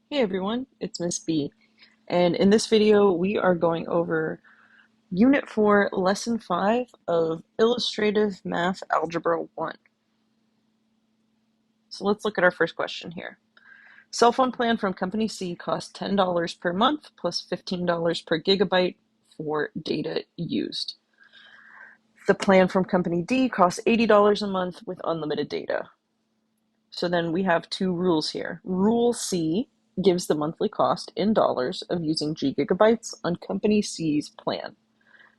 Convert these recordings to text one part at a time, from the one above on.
Hey everyone, it's Miss B, and in this video we are going over Unit 4, Lesson 5 of Illustrative Math Algebra 1. So let's look at our first question here. Cell phone plan from Company C costs $10 per month plus $15 per gigabyte for data used. The plan from Company D costs $80 a month with unlimited data. So then we have two rules here. Rule C gives the monthly cost in dollars of using G gigabytes on Company C's plan.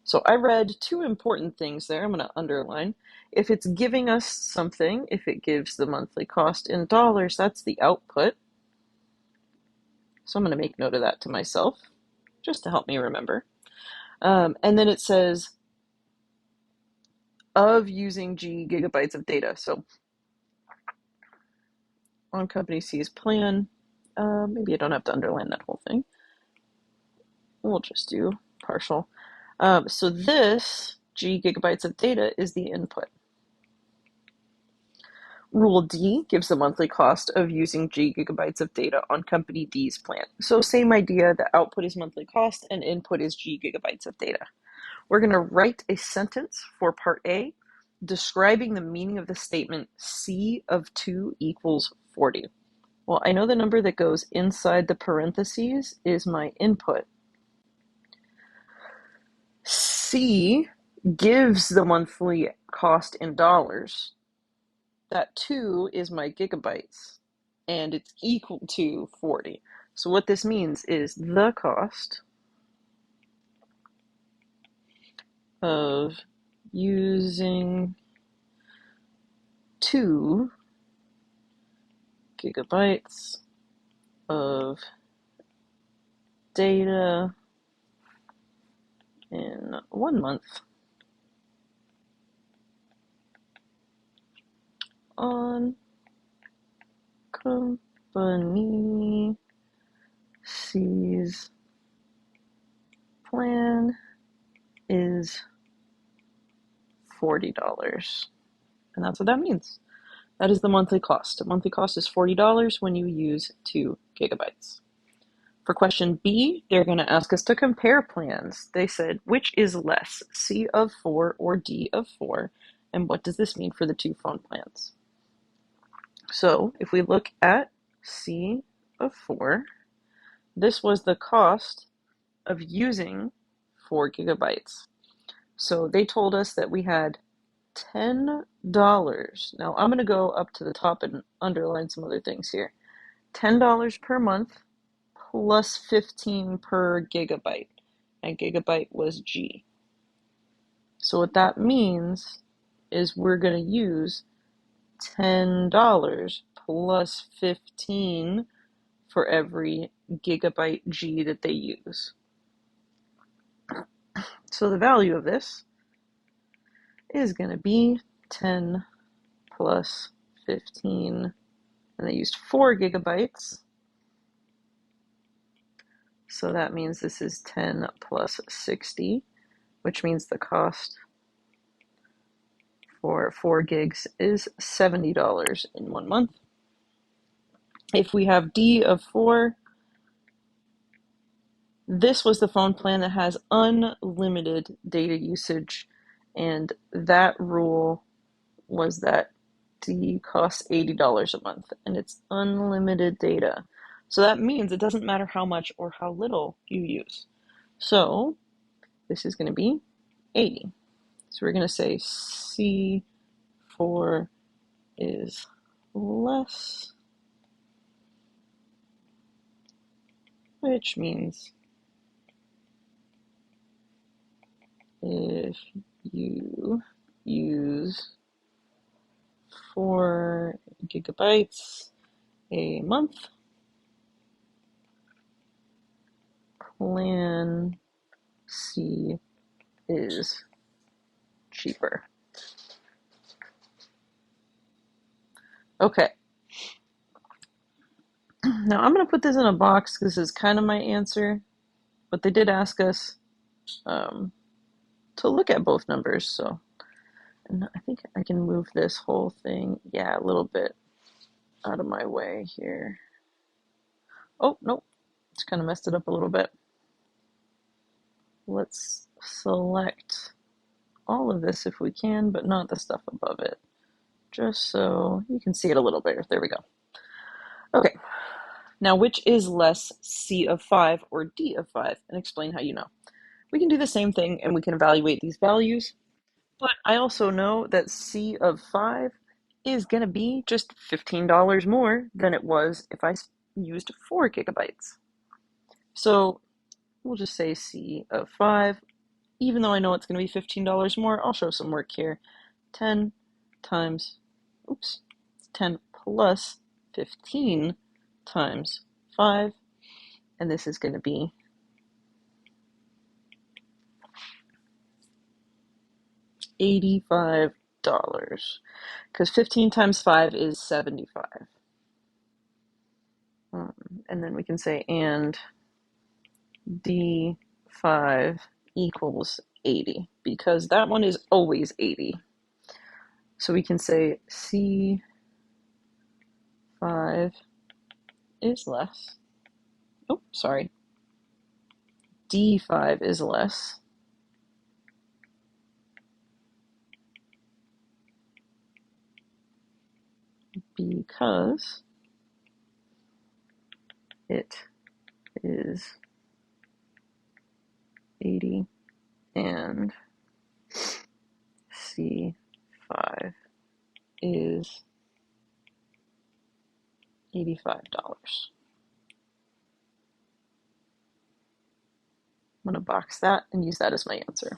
So I read two important things there. I'm going to underline. If it's giving us something, if it gives the monthly cost in dollars, that's the output. So I'm going to make note of that to myself, just to help me remember. And then it says of using G gigabytes of data. So on Company C's plan, maybe I don't have to underline that whole thing. We'll just do partial. So this G gigabytes of data is the input. Rule D gives the monthly cost of using G gigabytes of data on Company D's plan. So same idea, the output is monthly cost and input is G gigabytes of data. We're going to write a sentence for part A describing the meaning of the statement C of 2 equals 40. Well, I know the number that goes inside the parentheses is my input. C gives the monthly cost in dollars. That 2 is my gigabytes, and it's equal to 40. So what this means is the cost of using 2 gigabytes of data in 1 month on Company C's plan is $40. And that's what that means. That is the monthly cost. The monthly cost is $40 when you use 2 gigabytes. For question B, they're going to ask us to compare plans. They said, which is less, C of 4 or D of 4? And what does this mean for the two phone plans? So if we look at C of 4, this was the cost of using 4 gigabytes. So they told us that we had $10. Now I'm going to go up to the top and underline some other things here. $10 per month plus 15 per gigabyte. And gigabyte was G. So what that means is we're going to use $10 plus 15 for every gigabyte G that they use. So the value of this is going to be 10 plus 15, and they used 4 gigabytes. So that means this is 10 plus 60, which means the cost for 4 gigs is $70 in 1 month. If we have D of 4, this was the phone plan that has unlimited data usage, and that rule was that D costs $80 a month, and it's unlimited data. So that means it doesn't matter how much or how little you use. So this is going to be 80. So we're going to say C4 is less, which means if you use 4 gigabytes a month, plan C is cheaper. Okay. Now I'm going to put this in a box. This is kind of my answer, but they did ask us to look at both numbers. So, and I think I can move this whole thing, a little bit out of my way here. Oh, nope, it's kind of messed it up a little bit. Let's select all of this if we can, but not the stuff above it, just so you can see it a little better. There we go. Okay, now which is less C of 5 or D of 5? And explain how you know. We can do the same thing and we can evaluate these values, but I also know that C of 5 is going to be just $15 more than it was if I used 4 gigabytes. So we'll just say C of 5. Even though I know it's going to be $15 more, I'll show some work here. 10 times, oops, 10 plus 15 times 5, and this is going to be $85, because 15 times 5 is 75. And then we can say and D5 equals 80, because that one is always 80. So we can say C5 is less. Oh, sorry. D5 is less because it is 80 and C5 is $85. I'm going to box that and use that as my answer.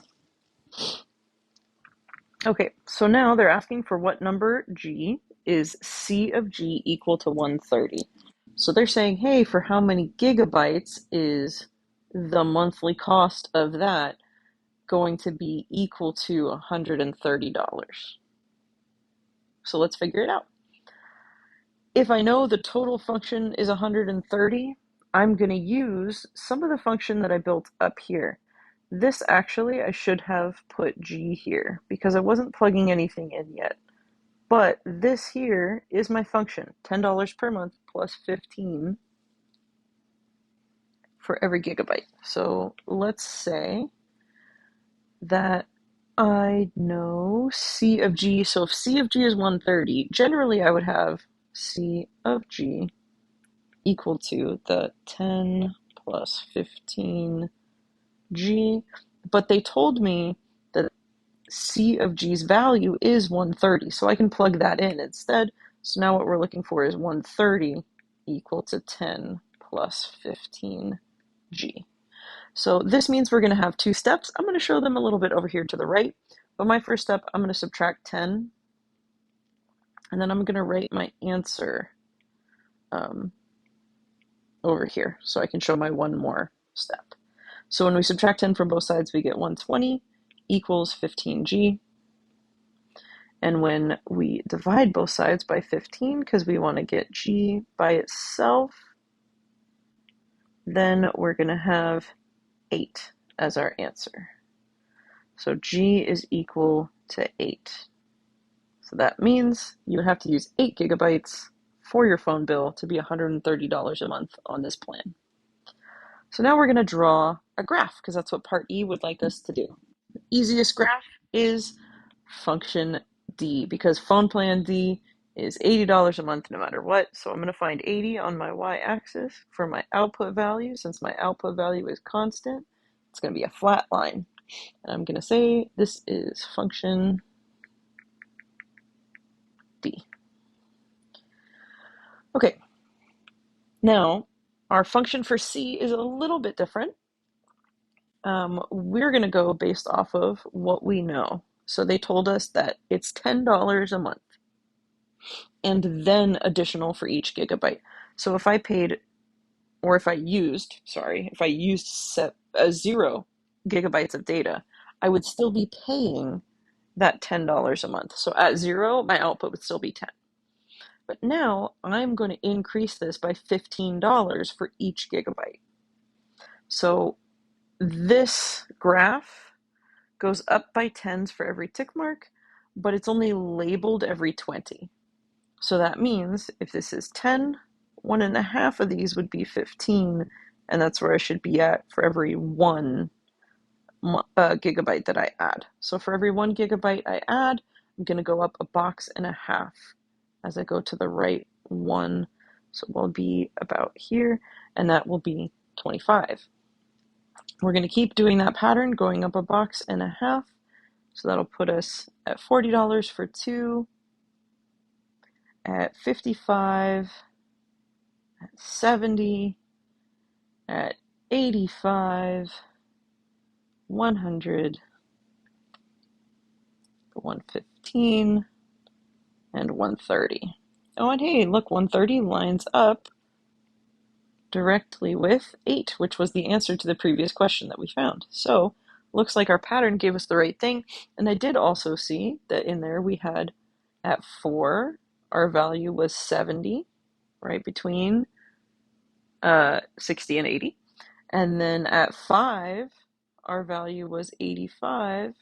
Okay, so now they're asking for what number G is C of G equal to 130. So they're saying, hey, for how many gigabytes is the monthly cost of that going to be equal to $130? So let's figure it out. If I know the total function is 130, I'm going to use some of the function that I built up here. This actually, I should have put G here because I wasn't plugging anything in yet. But this here is my function, $10 per month plus 15 for every gigabyte. So let's say that I know C of G. So if C of G is 130, generally I would have C of G equal to the 10 plus 15 G. But they told me that C of G's value is 130, so I can plug that in instead. So now what we're looking for is 130 equal to 10 plus 15 G. So this means we're going to have two steps. I'm going to show them a little bit over here to the right. But my first step, I'm going to subtract 10. And then I'm going to write my answer over here so I can show my one more step. So when we subtract 10 from both sides, we get 120 equals 15G. And when we divide both sides by 15, because we want to get G by itself, then we're going to have 8 as our answer. So G is equal to 8. So that means you have to use 8 gigabytes for your phone bill to be $130 a month on this plan. So now we're going to draw a graph because that's what part E would like us to do. The easiest graph is function D because phone plan D is $80 a month no matter what. So I'm going to find 80 on my y-axis for my output value. Since my output value is constant, it's going to be a flat line. And I'm going to say this is function D. Okay, now our function for C is a little bit different. We're going to go based off of what we know. So they told us that it's $10 a month and then additional for each gigabyte. So if I paid, or if I used 0 gigabytes of data, I would still be paying that $10 a month. So at 0, my output would still be 10. But now I'm going to increase this by $15 for each gigabyte. So this graph goes up by 10s for every tick mark, but it's only labeled every 20. So that means if this is 10, 1.5 of these would be 15, and that's where I should be at for every 1 gigabyte that I add. So for every 1 gigabyte I add, I'm going to go up 1.5 boxes as I go to the right one. So we'll be about here, and that will be 25. We're going to keep doing that pattern, going up 1.5 boxes. So that'll put us at $40 for 2, at 55, at 70, at 85, 100, 115, and 130. Oh, and hey, look, 130 lines up directly with 8, which was the answer to the previous question that we found. So looks like our pattern gave us the right thing. And I did also see that in there we had at 4, our value was 70, right between 60 and 80. And then at 5, our value was 85,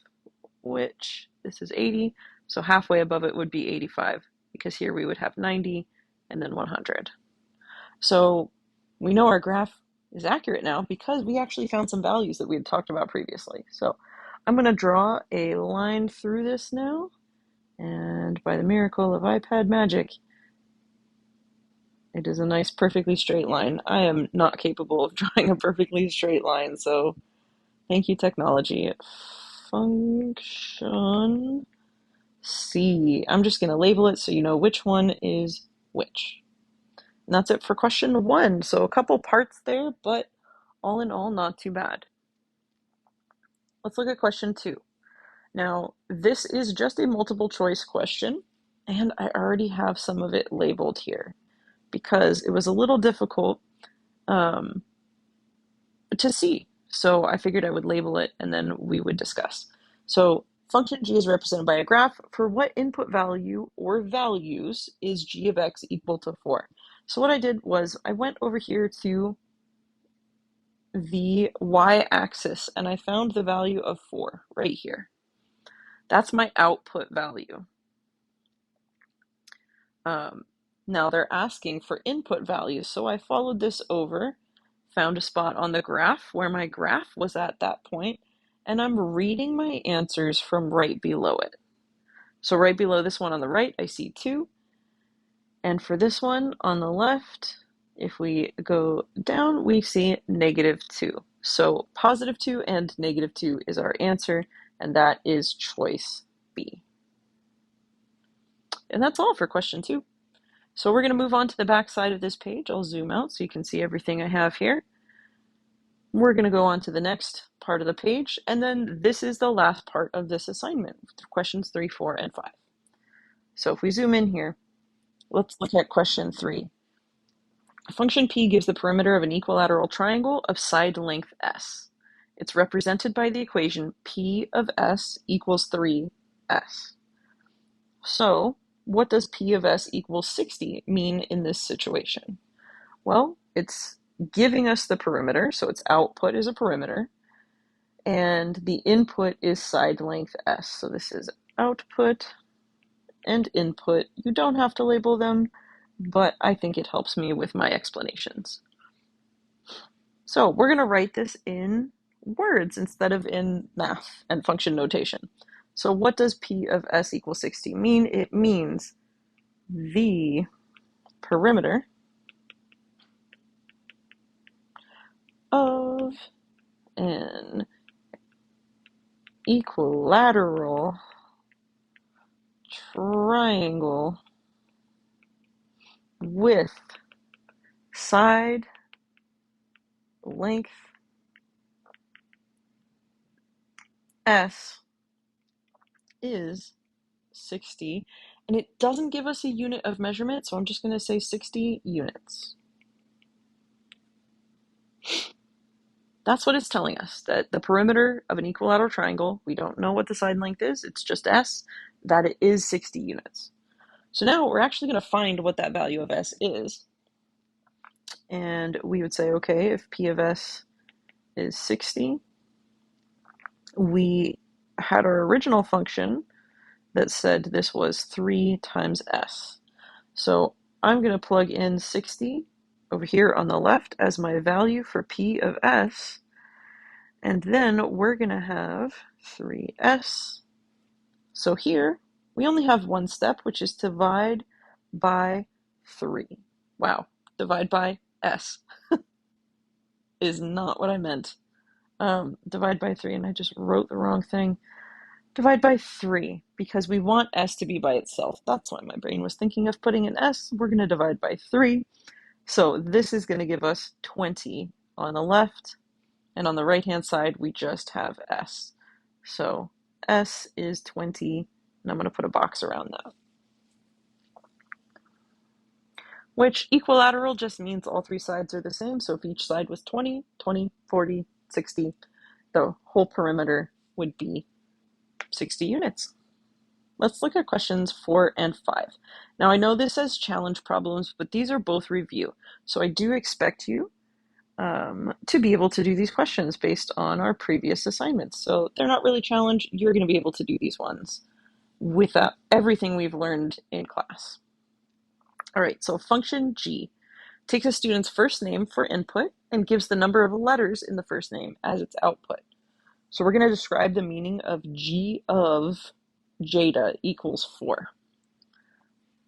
which this is 80. So halfway above it would be 85, because here we would have 90 and then 100. So we know our graph is accurate now because we actually found some values that we had talked about previously. So I'm going to draw a line through this now, and by the miracle of iPad magic, it is a nice perfectly straight line. I am not capable of drawing a perfectly straight line, so thank you, technology. Function C. I'm just going to label it so you know which one is which. And that's it for question 1. So a couple parts there, but all in all, not too bad. Let's look at question 2. Now, this is just a multiple choice question, and I already have some of it labeled here because it was a little difficult to see. So I figured I would label it and then we would discuss. So function g is represented by a graph. For what input value or values is g of x equal to 4? So what I did was I went over here to the y-axis and I found the value of 4 right here. That's my output value. Now they're asking for input values, so I followed this over, found a spot on the graph where my graph was at that point, and I'm reading my answers from right below it. So right below this one on the right, I see 2, and for this one on the left, if we go down, we see -2. So +2 and -2 is our answer, and that is choice B. And that's all for question 2. So we're going to move on to the back side of this page. I'll zoom out so you can see everything I have here. We're going to go on to the next part of the page, and then this is the last part of this assignment, questions 3, 4, and 5. So if we zoom in here, let's look at question 3. Function P gives the perimeter of an equilateral triangle of side length S. It's represented by the equation P of S equals 3S. So what does P of S equals 60 mean in this situation? Well, it's giving us the perimeter, so its output is a perimeter, and the input is side length S. So this is output and input. You don't have to label them, but I think it helps me with my explanations. So we're going to write this in words instead of in math and function notation. So what does P of S equals 60 mean? It means the perimeter of an equilateral triangle with side length S is 60, and it doesn't give us a unit of measurement, so I'm just going to say 60 units. That's what it's telling us, that the perimeter of an equilateral triangle, we don't know what the side length is, it's just S, that it is 60 units. So now we're actually going to find what that value of S is. And we would say, okay, if P of S is 60, we had our original function that said this was 3 times S. So I'm going to plug in 60 over here on the left as my value for P of S. And then we're going to have 3S. So here, we only have one step, which is divide by 3. Wow, divide by S is not what I meant. Divide by 3, and I just wrote the wrong thing. Divide by 3, because we want S to be by itself. That's why my brain was thinking of putting an S. We're going to divide by 3. So this is going to give us 20 on the left, and on the right-hand side, we just have S. So S is 20, and I'm going to put a box around that. Which equilateral just means all three sides are the same. So if each side was 20, 20, 40, 60, the whole perimeter would be 60 units. Let's look at questions 4 and 5. Now I know this says challenge problems, but these are both review. So I do expect you to be able to do these questions based on our previous assignments. So they're not really challenge. You're going to be able to do these ones with everything we've learned in class. All right, so function G takes a student's first name for input and gives the number of letters in the first name as its output. So we're going to describe the meaning of G of Jada equals 4.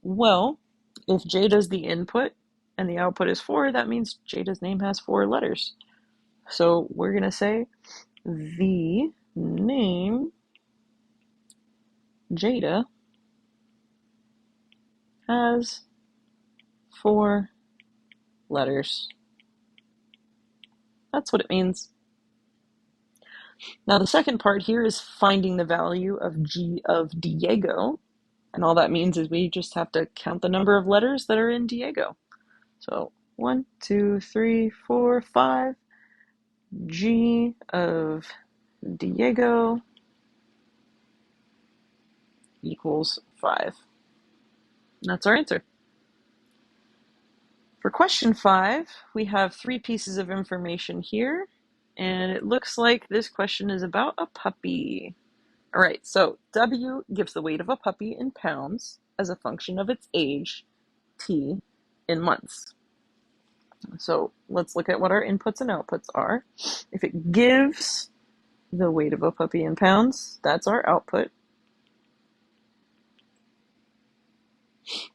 Well, if Jada's the input and the output is 4, that means Jada's name has 4 letters. So we're going to say the name Jada has 4 letters. That's what it means. Now the second part here is finding the value of G of Diego. And all that means is we just have to count the number of letters that are in Diego. So 1, 2, 3, 4, 5. G of Diego equals 5. That's our answer. For question 5, we have 3 pieces of information here, and it looks like this question is about a puppy. All right, so W gives the weight of a puppy in pounds as a function of its age, T, in months. So let's look at what our inputs and outputs are. If it gives the weight of a puppy in pounds, that's our output.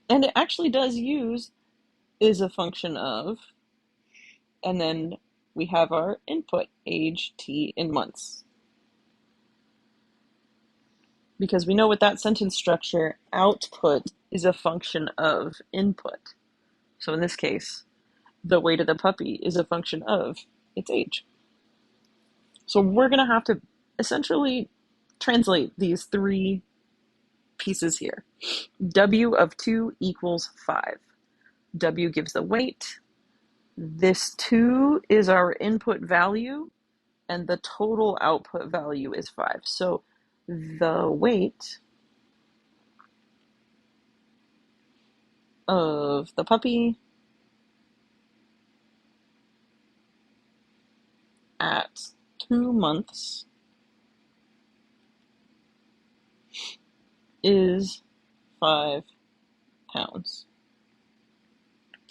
And it actually does use is a function of, and then we have our input, age, T, in months. Because we know with that sentence structure, output is a function of input. So in this case, the weight of the puppy is a function of its age. So we're going to have to essentially translate these 3 pieces here. W of 2 equals 5. W gives the weight. This 2 is our input value, and the total output value is 5. So the weight of the puppy at 2 months is 5 pounds.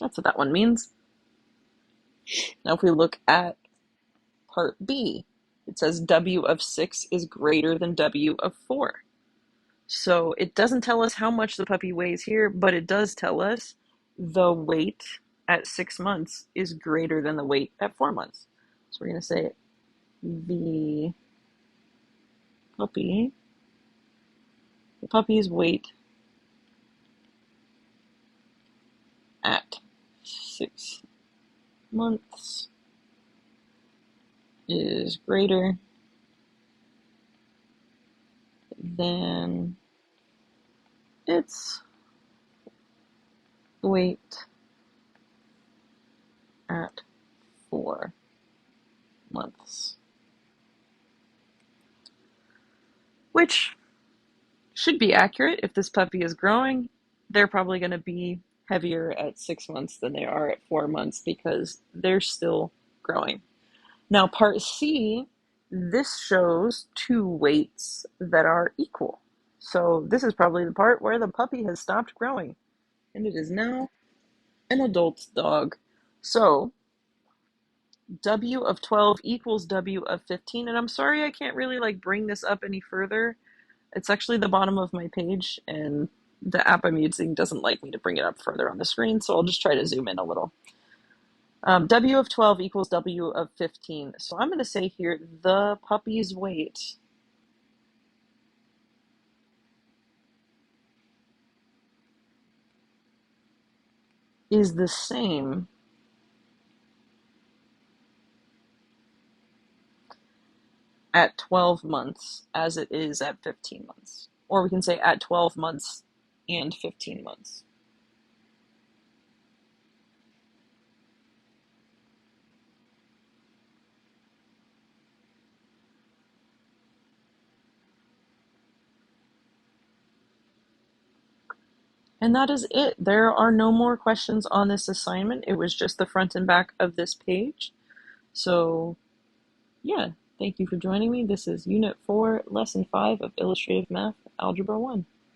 That's what that one means. Now if we look at part B, it says W of 6 is greater than W of 4. So it doesn't tell us how much the puppy weighs here, but it does tell us the weight at 6 months is greater than the weight at 4 months. So we're going to say the puppy's weight at 6 months is greater than its weight at 4 months. Which should be accurate. If this puppy is growing, they're probably going to be heavier at 6 months than they are at 4 months because they're still growing. Now, part C, this shows 2 weights that are equal. So this is probably the part where the puppy has stopped growing, and it is now An adult dog. So W of 12 equals W of 15. And I'm sorry I can't really like bring this up any further. It's actually the bottom of my page, and the app I'm using doesn't like me to bring it up further on the screen, so I'll just try to zoom in a little. W of 12 equals W of 15. So I'm going to say here, the puppy's weight is the same at 12 months as it is at 15 months. Or we can say at 12 months and 15 months. And that is it. There are no more questions on this assignment. It was just the front and back of this page. So, yeah, thank you for joining me. This is Unit 4, Lesson 5 of Illustrative Math, Algebra 1.